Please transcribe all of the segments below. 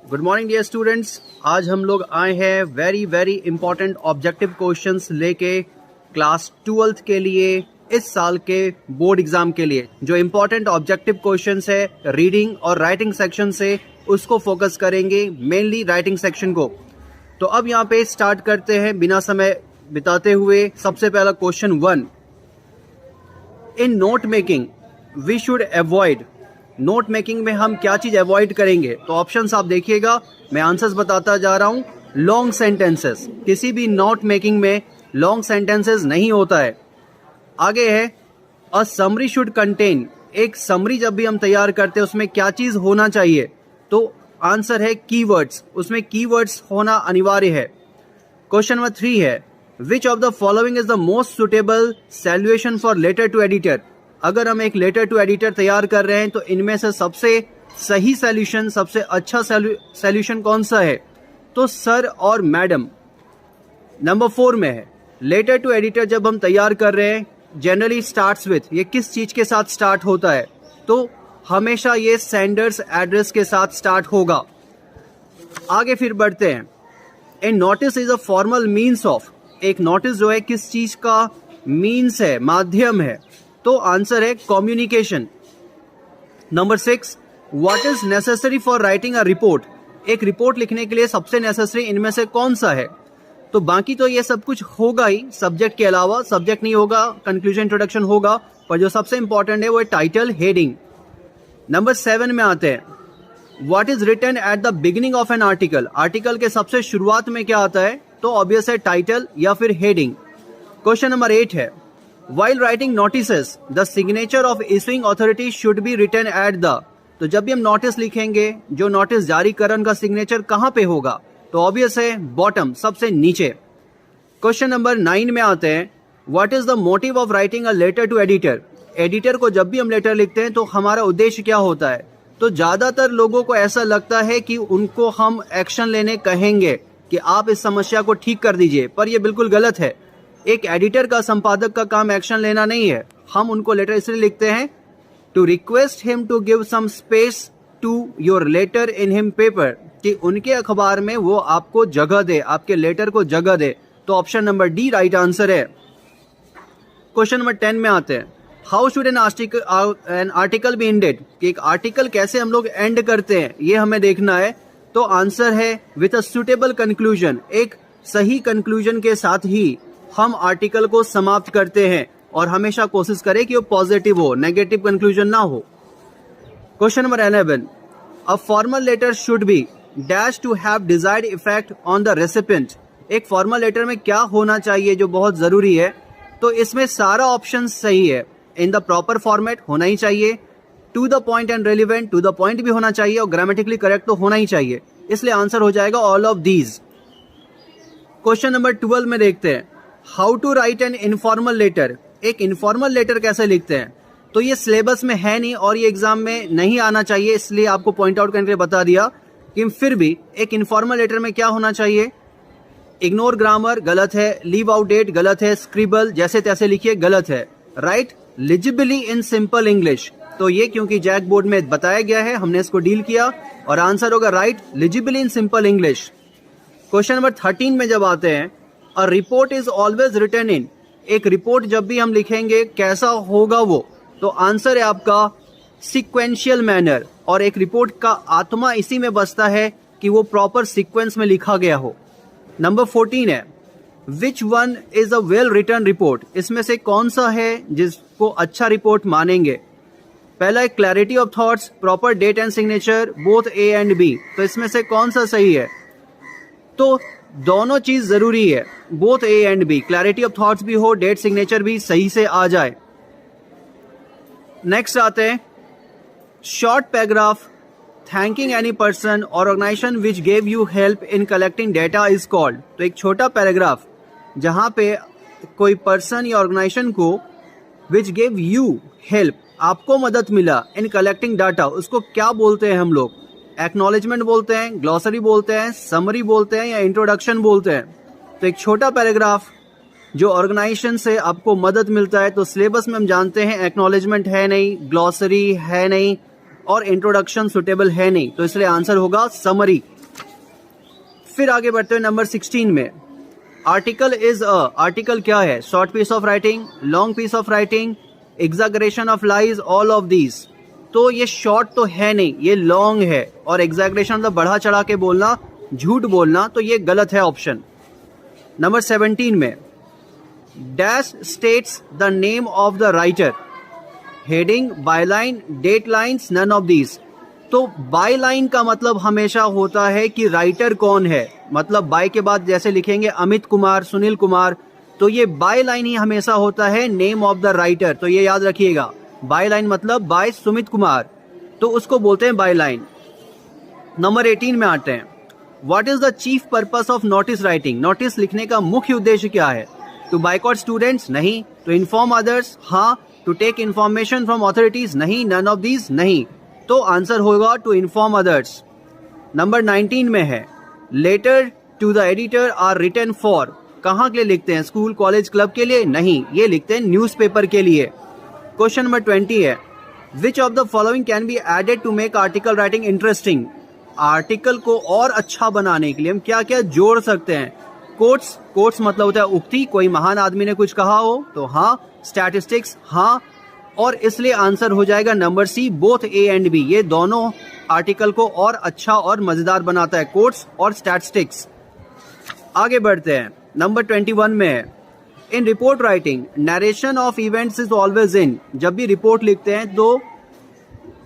Good morning dear students. आज हम लोग आए हैं वेरी इंपॉर्टेंट ऑब्जेक्टिव क्वेश्चंस लेके क्लास 12th के लिए, इस साल के बोर्ड एग्जाम के लिए। जो इंपॉर्टेंट ऑब्जेक्टिव क्वेश्चंस है रीडिंग और राइटिंग सेक्शन से, उसको फोकस करेंगे, मेनली राइटिंग सेक्शन को। तो अब यहाँ पे स्टार्ट करते हैं बिना समय बिताते हुए। सबसे पहला question 1, in note making we should avoid. Note making में हम क्या चीज अवॉइड करेंगे? तो ऑप्शंस आप देखिएगा, मैं आंसर्स बताता जा रहा हूं। लॉन्ग सेंटेंसेस, किसी भी नोट मेकिंग में लॉन्ग सेंटेंसेस नहीं होता है। आगे है अ समरी शुड कंटेन। एक समरी जब भी हम तैयार करते हैं उसमें क्या चीज होना चाहिए? तो आंसर है कीवर्ड्स, उसमें कीवर्ड्स होना अनिवार्य है। क्वेश्चन नंबर 3 है which of the following is the most suitable solution for letter to editor. अगर हम एक लेटर टू एडिटर तैयार कर रहे हैं तो इनमें से सबसे सही सॉल्यूशन, सबसे अच्छा सॉल्यूशन कौन सा है? तो सर और मैडम। नंबर 4 में है लेटर टू एडिटर जब हम तैयार कर रहे हैं जनरली स्टार्ट्स विथ। ये किस चीज के साथ स्टार्ट होता है? तो हमेशा ये सेंडर्स एड्रेस के साथ स्टार्ट होगा। आगे फिर बढ़ते हैं। A notice is a formal means of. एक नोटिस जो है किस चीज का मीन्स है, माध्यम है? तो आंसर है communication. Number 6, what is necessary for writing a report. एक रिपोर्ट लिखने के लिए सबसे नेसेसरी इनमें से कौन सा है? तो बाकी तो ये सब कुछ होगा ही सब्जेक्ट के अलावा। सब्जेक्ट नहीं होगा, कंक्लूजन इंट्रोडक्शन होगा, पर जो सबसे इंपॉर्टेंट है वो है टाइटल, हेडिंग। नंबर 7 में आते हैं what is written at the beginning of an article. Article के सबसे शुरुआत में क्या आता है? तो ऑब्वियस है टाइटल या फिर हेडिंग। क्वेश्चन नंबर 8 है While writing notices, the signature of issuing authority should be written at the। तो जब भी हम नोटिस लिखेंगे, जो नोटिस जारी कर उनका सिग्नेचर कहां पे होगा? तो ऑब्वियस है बॉटम, सबसे नीचे। क्वेश्चन नंबर 9 में आते हैं what is the motive of writing a letter to editor. Editor को जब भी हम लेटर लिखते हैं तो हमारा उद्देश्य क्या होता है? तो ज्यादातर लोगों को ऐसा लगता है कि उनको हम एक्शन लेने कहेंगे कि आप इस समस्या को ठीक कर दीजिए, पर यह बिल्कुल गलत है। एक एडिटर का, संपादक का काम एक्शन लेना नहीं है। हम उनको लेटर इसलिए लिखते हैं to request him to give some space to your letter in him paper, कि उनके अखबार में वो आपको जगह दे, आपके लेटर को जगह दे। तो option number D right answer है। क्वेश्चन नंबर 10 में आते हैं how should an article B ended. कि एक आर्टिकल कैसे हम लोग एंड करते हैं ये हमें देखना है। तो आंसर है विथ अ सुटेबल कंक्लूजन। एक सही कंक्लूजन के साथ ही हम आर्टिकल को समाप्त करते हैं, और हमेशा कोशिश करें कि वो पॉजिटिव हो, नेगेटिव कंक्लूजन ना हो। Question number 11 a formal letter should be dash to have desired effect on the recipient. एक फॉर्मल लेटर में क्या होना चाहिए जो बहुत जरूरी है? तो इसमें सारा ऑप्शन सही है। इन द प्रॉपर फॉर्मेट होना ही चाहिए, to the point and relevant, to the point भी होना चाहिए, और ग्रामेटिकली करेक्ट तो होना ही चाहिए। इसलिए आंसर हो जाएगा all of these. Question number 12 में देखते हैं how to write an informal letter. एक इनफॉर्मल लेटर कैसे लिखते हैं? तो ये सिलेबस में है नहीं और ये एग्जाम में नहीं आना चाहिए, इसलिए आपको पॉइंट आउट करके बता दिया कि फिर भी एक इनफॉर्मल लेटर में क्या होना चाहिए? इग्नोर ग्रामर गलत है, लीव आउट डेट गलत है, स्क्रिबल जैसे तैसे लिखिए गलत है, right legibly in simple English. तो ये क्योंकि जैक बोर्ड में बताया गया है, हमने इसको डील किया, और आंसर होगा write legibly in simple English. Question number 13 में जब आते हैं a report is always written in. एक रिपोर्ट जब भी हम लिखेंगे कैसा होगा वो? तो आंसर है आपका सीक्वेंशियल मैनर। और एक रिपोर्ट का आत्मा इसी में बसता है कि वो प्रॉपर सीक्वेंस में लिखा गया हो। नंबर 14 है which one is a well written report. इसमें से कौन सा है जिसको अच्छा रिपोर्ट मानेंगे? पहला है clarity of thoughts, proper date and signature, both A and B. तो इसमें से कौन सा सही है? तो दोनों चीज जरूरी है, both A and B, clarity of thoughts भी हो, डेट सिग्नेचर भी सही से आ जाए। नेक्स्ट आते हैं short paragraph thanking any person और organisation which gave you help in collecting data is called. तो एक छोटा पैराग्राफ जहां पे कोई पर्सन या ऑर्गेनाइजेशन को विच गेव यू हेल्प, आपको मदद मिला, इन कलेक्टिंग डाटा, उसको क्या बोलते हैं हम लोग? एक्नॉलेजमेंट बोलते हैं, ग्लॉसरी बोलते हैं, समरी बोलते हैं, या इंट्रोडक्शन बोलते हैं? तो एक छोटा पैराग्राफ जो ऑर्गेनाइजेशन से आपको मदद मिलता है, तो सिलेबस में हम जानते हैं एक्नॉलेजमेंट है नहीं, ग्लॉसरी है नहीं, और इंट्रोडक्शन सुटेबल है नहीं, तो इसलिए आंसर होगा समरी। फिर आगे बढ़ते हुए नंबर 16 में, आर्टिकल इज अ, आर्टिकल क्या है? Short piece of writing, long piece of writing, exaggeration of lies, all of these. तो ये शॉर्ट तो है नहीं, ये लॉन्ग है, और एग्जैगरेशन मतलब बढ़ा चढ़ा के बोलना, झूठ बोलना, तो ये गलत है ऑप्शन। नंबर 17 में, dash states the name of the writer, heading, byline, date lines, none of these. तो बाय लाइन का मतलब हमेशा होता है कि राइटर कौन है, मतलब बाय के बाद जैसे लिखेंगे अमित कुमार, सुनील कुमार, तो ये बाय लाइन ही हमेशा होता है नेम ऑफ द राइटर। तो ये याद रखिएगा, बाय लाइन मतलब बाय सुमित कुमार, तो उसको बोलते हैं बाय लाइन। नंबर 18 में आते हैं, what is the chief purpose of notice writing? Notice लिखने का मुख्य उद्देश्य क्या है? To boycott students? नहीं। To inform others? हाँ। To take information from authorities? नहीं। None of these? नहीं। तो आंसर होगा टू इन्फॉर्म अदर्स। नंबर 19 में है, letter to the editor are written for, कहाँ के लिए लिखते हैं? स्कूल, कॉलेज, क्लब के लिए? नहीं, ये लिखते हैं न्यूज़पेपर के लिए। क्वेश्चन नंबर 20 है, which of the following can be added to make article writing interesting? Article को और अच्छा बनाने के लिए हम क्या क्या जोड़ सकते हैं? कोट्स, कोट्स मतलब होता है उक्ति, कोई महान आदमी ने कुछ कहा हो तो हाँ। स्टैटिस्टिक्स, हाँ। और इसलिए आंसर हो जाएगा number C, both A and B. ये दोनों आर्टिकल को और अच्छा और मजेदार बनाता है, कोट्स और स्टैटिस्टिक्स। आगे बढ़ते हैं, नंबर 21 में है, in report writing narration of events is always in. जब भी रिपोर्ट लिखते हैं तो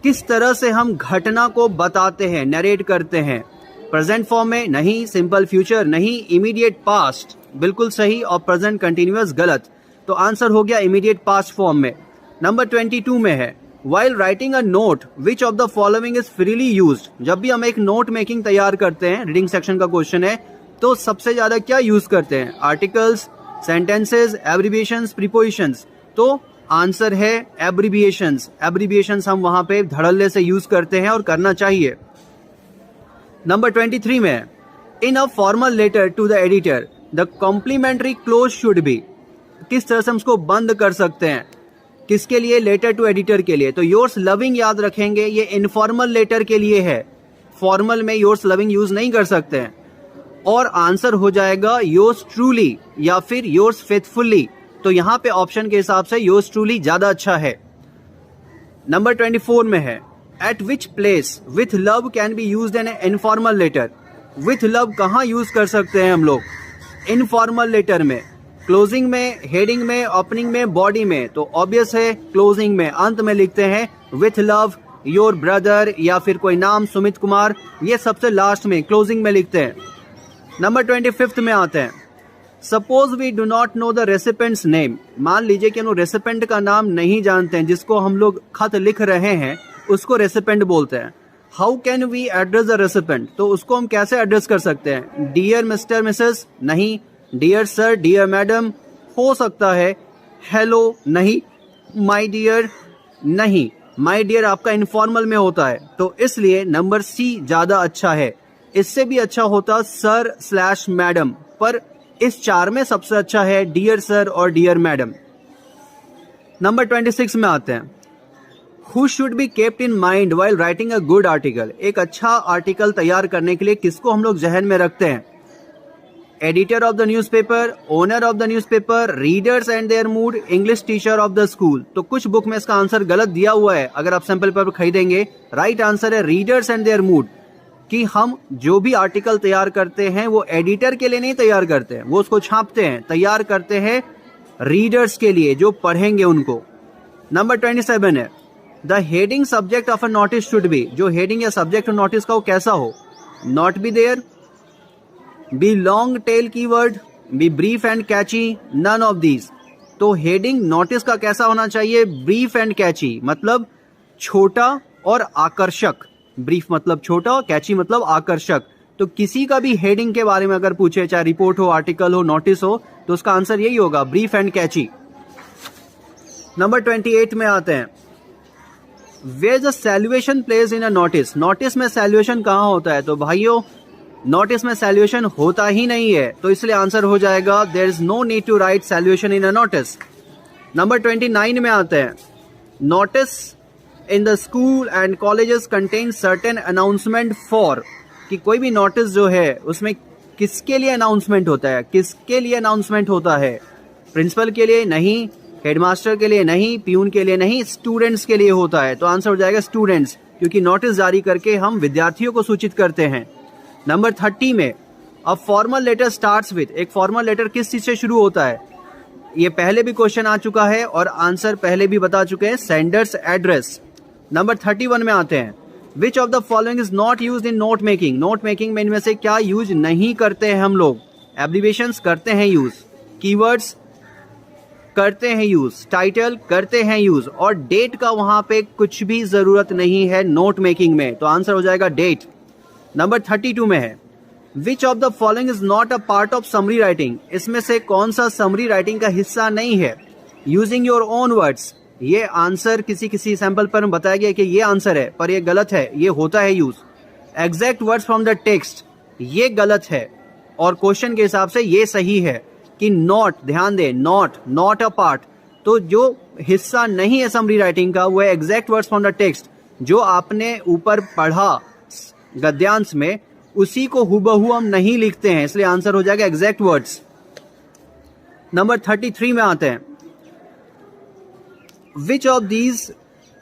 किस तरह से हम घटना को बताते हैं, नरेट करते हैं? प्रेजेंट फॉर्म में? नहीं। Simple future? नहीं। Immediate past? बिल्कुल सही। और प्रेजेंट कंटिन्यूअस? गलत। तो आंसर हो गया इमीडिएट पास्ट फॉर्म में। नंबर 22 में है, while writing a note which of the following is freely used? जब भी हम एक नोट मेकिंग तैयार करते हैं, रीडिंग सेक्शन का क्वेश्चन है, तो सबसे ज्यादा क्या यूज करते हैं? Articles, sentences, abbreviations, prepositions? तो आंसर है एब्रिविएशंस। एब्रिविएशंस हम वहां पे धड़ल्ले से यूज करते हैं और करना चाहिए। नंबर 23 में, in a formal letter to the editor the complimentary close should be. किस तरह से हम उसको बंद कर सकते हैं? किसके लिए? लेटर टू एडिटर के लिए। तो योर्स लविंग याद रखेंगे, ये इनफॉर्मल लेटर के लिए है, फॉर्मल में योर्स लविंग यूज नहीं कर सकते हैं। और आंसर हो जाएगा योर्स ट्रूली या फिर योर्स फेथफुली। तो यहां पे ऑप्शन के हिसाब से योर्स ट्रूली ज्यादा अच्छा है। नंबर 24 में है, at which place with love can be used in informal letter? With love कहां यूज कर सकते हैं हम लोग? इनफॉर्मल लेटर में, क्लोजिंग में, हेडिंग में, ओपनिंग में, बॉडी में? तो ऑब्वियस है क्लोजिंग में, अंत में लिखते हैं विथ लव, योर ब्रदर या फिर कोई नाम, सुमित कुमार, ये सबसे लास्ट में क्लोजिंग में लिखते हैं। नंबर 25 में आते हैं, suppose we do not know the recipient's name. मान लीजिए कि हम लोग रेसिपेंट का नाम नहीं जानते हैं, जिसको हम लोग खत लिख रहे हैं उसको रेसिपेंट बोलते हैं। How can we address the recipient? तो उसको हम कैसे एड्रेस कर सकते हैं? Dear Mister, Missus? नहीं। Dear sir, dear madam? हो सकता है। हेलो? नहीं। My dear? नहीं। माय डियर आपका इनफॉर्मल में होता है, तो इसलिए नंबर सी ज्यादा अच्छा है। इससे भी अच्छा होता सर स्लैश मैडम, पर इस चार में सबसे अच्छा है डियर सर और डियर मैडम। नंबर 26 में आते हैं, who should be kept in mind while writing a good article? एक अच्छा आर्टिकल तैयार करने के लिए किसको हम लोग जहन में रखते हैं? Editor of the newspaper, owner of the newspaper, readers and their mood, English teacher of the school? तो कुछ बुक में इसका आंसर गलत दिया हुआ है, अगर आप सैंपल पेपर खरीदेंगे। राइट आंसर है रीडर्स एंड देयर मूड, कि हम जो भी आर्टिकल तैयार करते हैं वो एडिटर के लिए नहीं तैयार करते हैं, वो उसको छापते हैं, तैयार करते हैं रीडर्स के लिए, जो पढ़ेंगे उनको। नंबर 27 है, the heading subject of a notice should be. जो हेडिंग या सब्जेक्ट नोटिस का वो कैसा हो? Not be there, be long tail keyword, be brief and catchy, none of these. तो हेडिंग नोटिस का कैसा होना चाहिए? ब्रीफ एंड कैची, मतलब छोटा और आकर्षक। ब्रीफ मतलब छोटा, कैची मतलब आकर्षक। तो किसी का भी हेडिंग के बारे में अगर पूछे, चाहे रिपोर्ट हो, आर्टिकल हो, नोटिस हो, तो उसका आंसर यही होगा, ब्रीफ एंड कैची। नंबर 28 में आते हैं, where the salutation place in a notice? Notice में सैल्यूएशन कहाँ होता है? तो भाइयों नोटिस में सैल्यूएशन होता ही नहीं है, तो इसलिए आंसर हो जाएगा there is no need to write salutation in a notice. Number 29 में आते हैं, notice in the school and colleges contain certain announcement for, कि कोई भी नोटिस जो है उसमें किसके लिए अनाउंसमेंट होता है? किसके लिए अनाउंसमेंट होता है? प्रिंसिपल के लिए नहीं, हेडमास्टर के लिए नहीं, प्यून के लिए नहीं, स्टूडेंट्स के लिए होता है। तो आंसर हो जाएगा स्टूडेंट्स, क्योंकि नोटिस जारी करके हम विद्यार्थियों को सूचित करते हैं। नंबर 30 में a formal letter starts with, एक फॉर्मल लेटर किस चीज से शुरू होता है? ये पहले भी क्वेश्चन आ चुका है और आंसर पहले भी बता चुके हैं, सेंडर्स एड्रेस। नंबर 31 में आते हैं, which of the following is not used in note making, note making में इनमें से क्या यूज नहीं करते हैं हम लोग? एब्रिविएशंस करते हैं यूज, कीवर्ड्स करते हैं यूज, टाइटल करते हैं यूज, और डेट का वहां पे कुछ भी जरूरत नहीं है नोट मेकिंग में, तो आंसर हो जाएगा डेट। नंबर 32 में है, which of the following is not a part of summary writing, इसमें से कौन सा समरी राइटिंग का हिस्सा नहीं है? यूजिंग योर ओन वर्ड्स, ये आंसर किसी सैंपल पर बताया गया कि ये आंसर है, पर ये गलत है, ये होता है use. Exact words from the text, ये गलत है, और क्वेश्चन के हिसाब से ये सही है कि नॉट, ध्यान दें, नॉट अ पार्ट, तो जो हिस्सा नहीं है समरी राइटिंग का वो है exact words from the text, जो आपने ऊपर पढ़ा गद्यांश में उसी को हुबहू हम नहीं लिखते हैं, इसलिए आंसर हो जाएगा एग्जैक्ट वर्ड्स। नंबर 33 में आते हैं, which of these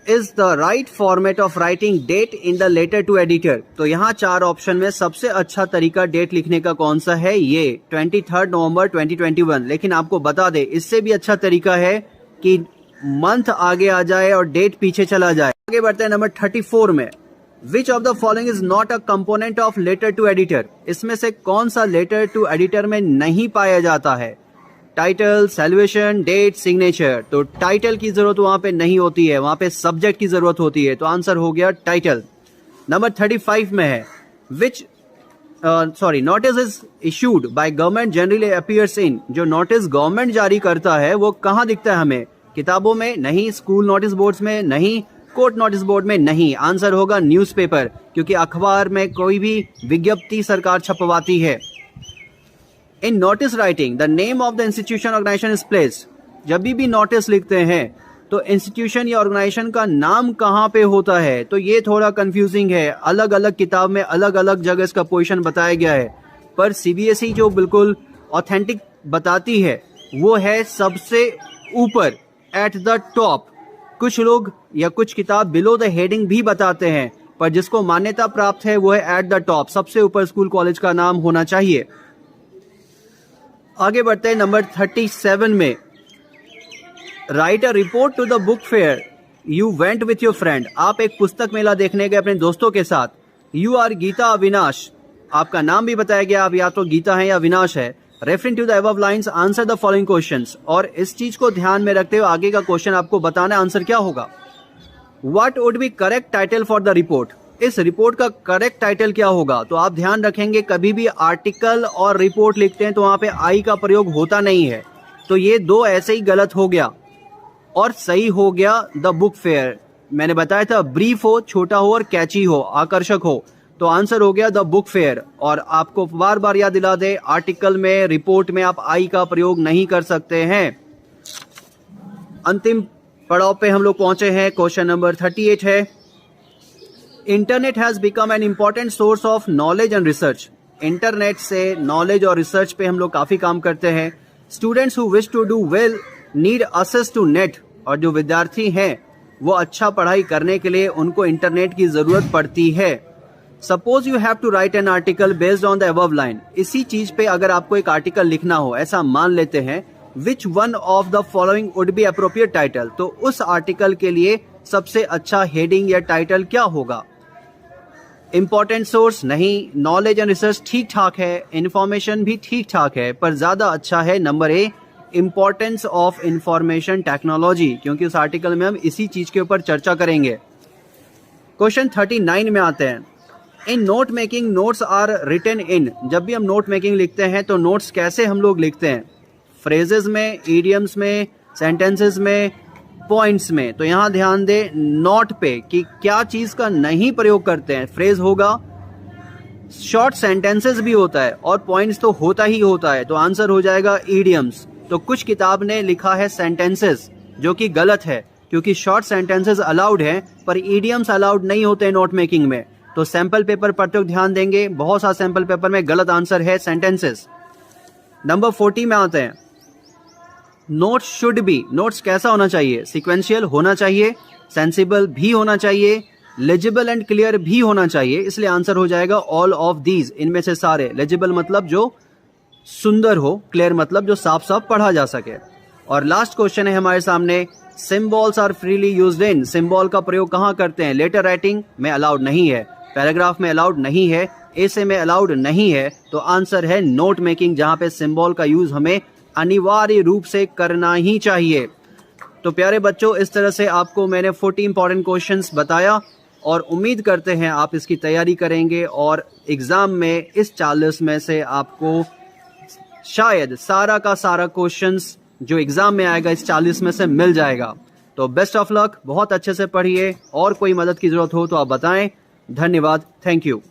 is the right format of writing date in the letter to editor, तो यहाँ 4 ऑप्शन में सबसे अच्छा तरीका डेट लिखने का कौन सा है? ये 23 नवंबर 2021, लेकिन आपको बता दे इससे भी अच्छा तरीका है कि मंथ आगे आ जाए और डेट पीछे चला जाए। आगे बढ़ते हैं नंबर 34 में, which of the following is not a component of letter to editor, इसमें से कौन सा लेटर टू एडिटर में नहीं पाया जाता है? टाइटल, सैल्यूएशन, डेट, सिग्नेचर, तो टाइटल की जरूरत वहां पे नहीं होती है, वहां पे सब्जेक्ट की जरूरत होती है, तो आंसर हो गया टाइटल। नंबर 35 में है, which notice is issued by government generally appears इन, जो नोटिस गवर्नमेंट जारी करता है वो कहाँ दिखता है हमें? किताबों में नहीं, स्कूल नोटिस बोर्ड्स में नहीं, कोर्ट नोटिस बोर्ड में नहीं, आंसर होगा न्यूज़पेपर, क्योंकि अखबार में कोई भी विज्ञप्ति सरकार छपवाती है। In notice writing the name of the institution organization is placed, जब भी नोटिस लिखते हैं तो इंस्टीट्यूशन या ऑर्गेनाइजेशन का नाम कहाँ पे होता है? तो ये थोड़ा कंफ्यूजिंग है, अलग अलग किताब में अलग अलग जगह इसका पोजीशन बताया गया है, पर सीबीएसई जो बिल्कुल ऑथेंटिक बताती है वो है सबसे ऊपर, एट द टॉप। कुछ लोग या कुछ किताब बिलो द हेडिंग भी बताते हैं, पर जिसको मान्यता प्राप्त है वो है एट द टॉप, सबसे ऊपर स्कूल कॉलेज का नाम होना चाहिए। आगे बढ़ते हैं नंबर 37 में, write a report to the book fair you went with your friend, आप एक पुस्तक मेला देखने गए अपने दोस्तों के साथ। यू आर गीता अविनाश, आपका नाम भी बताया गया, आप या तो गीता है या अविनाश है। Referring to the above lines answer the following questions, और इस चीज को ध्यान में रखते हुए आगे का क्वेश्चन आपको बताना आंसर क्या होगा। What would be correct title for the report, इस रिपोर्ट का करेक्ट टाइटल क्या होगा? तो आप ध्यान रखेंगे कभी भी आर्टिकल और रिपोर्ट लिखते हैं तो वहां पे आई का प्रयोग होता नहीं है, तो ये दो ऐसे ही गलत हो गया, और सही हो गया द बुक फेयर। मैंने बताया था ब्रीफ हो, छोटा हो और कैची हो, आकर्षक हो, तो आंसर हो गया द बुक फेयर। और आपको बार बार याद दिला दे, आर्टिकल में, रिपोर्ट में आप आई का प्रयोग नहीं कर सकते हैं। अंतिम पड़ाव पे हम लोग पहुंचे हैं, क्वेश्चन नंबर 38 है, internet has become an important source of knowledge and research, internet से नॉलेज और रिसर्च पे हम लोग काफी काम करते हैं। Students who wish to do well need access to net, और जो विद्यार्थी हैं वो अच्छा पढ़ाई करने के लिए उनको इंटरनेट की जरूरत पड़ती है। Suppose you have to write an article based on the above line, इसी चीज पे अगर आपको एक आर्टिकल लिखना हो, ऐसा मान लेते हैं, which one of the following would be appropriate title, तो उस आर्टिकल के लिए सबसे अच्छा हेडिंग या टाइटल क्या होगा? इंपॉर्टेंट सोर्स नहीं, नॉलेज एंड रिसर्च ठीक ठाक है, इंफॉर्मेशन भी ठीक ठाक है, पर ज्यादा अच्छा है number A, importance of information technology, क्योंकि उस आर्टिकल में हम इसी चीज के ऊपर चर्चा करेंगे। क्वेश्चन 39 में आते हैं, in note making notes are written in, जब भी हम नोट मेकिंग लिखते हैं तो नोट्स कैसे हम लोग लिखते हैं? फ्रेजेस में, इडियम्स में, सेंटेंसेस में, पॉइंट्स में। तो यहां ध्यान दे नॉट पे कि क्या चीज का नहीं प्रयोग करते हैं। फ्रेज होगा, शॉर्ट सेंटेंसेस भी होता है, और पॉइंट्स तो होता ही होता है, तो आंसर हो जाएगा इडियम्स। तो कुछ किताब ने लिखा है सेंटेंसेस, जो कि गलत है, क्योंकि शॉर्ट सेंटेंसेस अलाउड है पर इडियम्स अलाउड नहीं होते नोट मेकिंग में। तो सैंपल पेपर पढ़ते वक्त ध्यान देंगे, बहुत सा सैंपल पेपर में गलत आंसर है सेंटेंसेस। नंबर 40 में आते हैं, नोट्स शुड बी, नोट्स कैसा होना चाहिए, सिक्वेंशियल होना चाहिए, सेंसिबल भी होना चाहिए, लेजिबल एंड क्लियर भी होना चाहिए। इसलिए आंसर हो जाएगा ऑल ऑफ दीज, इनमें से सारे। लेजिबल मतलब जो सुंदर हो, क्लियर मतलब जो साफ साफ पढ़ा जा सके। और लास्ट क्वेश्चन है हमारे सामने, symbols are freely used in, symbol का प्रयोग कहाँ करते हैं, लेटर राइटिंग में अलाउड नहीं है, पैराग्राफ में अलाउड नहीं है, एसे में अलाउड नहीं है, तो आंसर है नोट मेकिंग, जहां पे सिंबल का यूज हमें अनिवार्य रूप से करना ही चाहिए। तो प्यारे बच्चों, इस तरह से आपको मैंने 40 इंपॉर्टेंट क्वेश्चंस बताया और उम्मीद करते हैं आप इसकी तैयारी करेंगे और एग्जाम में इस 40 में से आपको शायद सारा का सारा क्वेश्चंस जो एग्जाम में आएगा इस 40 में से मिल जाएगा। तो बेस्ट ऑफ लक, बहुत अच्छे से पढ़िए और कोई मदद की जरूरत हो तो आप बताएं। धन्यवाद, थैंक यू।